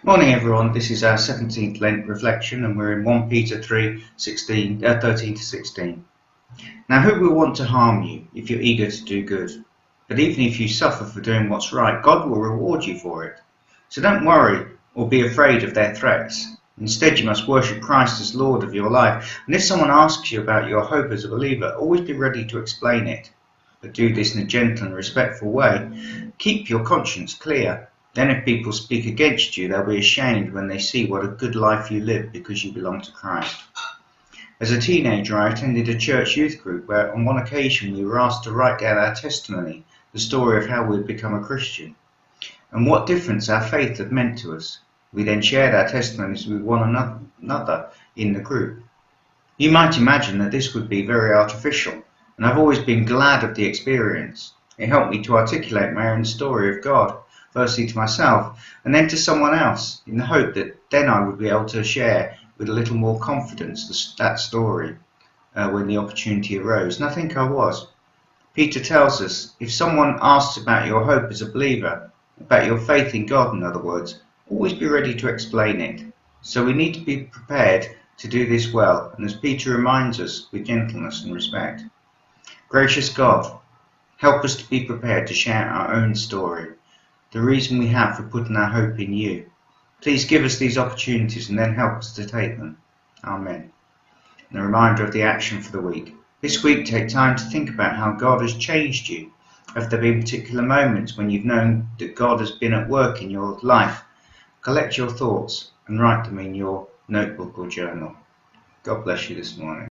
Morning everyone, this is our 17th Lent Reflection and we're in 1 Peter 3, 13 to 16. Now who will want to harm you if you're eager to do good? But even if you suffer for doing what's right, God will reward you for it. So don't worry or be afraid of their threats. Instead, you must worship Christ as Lord of your life. And if someone asks you about your hope as a believer, always be ready to explain it. But do this in a gentle and respectful way. Keep your conscience clear. Then if people speak against you, they'll be ashamed when they see what a good life you live because you belong to Christ. As a teenager, I attended a church youth group where on one occasion we were asked to write down our testimony, the story of how we'd become a Christian, and what difference our faith had meant to us. We then shared our testimonies with one another in the group. You might imagine that this would be very artificial, and I've always been glad of the experience. It helped me to articulate my own story of God, firstly to myself and then to someone else, in the hope that then I would be able to share with a little more confidence that story when the opportunity arose, and I think I was. Peter tells us, if someone asks about your hope as a believer, about your faith in God in other words, always be ready to explain it. So we need to be prepared to do this well, and as Peter reminds us, with gentleness and respect. Gracious God, help us to be prepared to share our own story, the reason we have for putting our hope in you. Please give us these opportunities and then help us to take them. Amen. And a reminder of the action for the week. This week, take time to think about how God has changed you. Have there been particular moments when you've known that God has been at work in your life? Collect your thoughts and write them in your notebook or journal. God bless you this morning.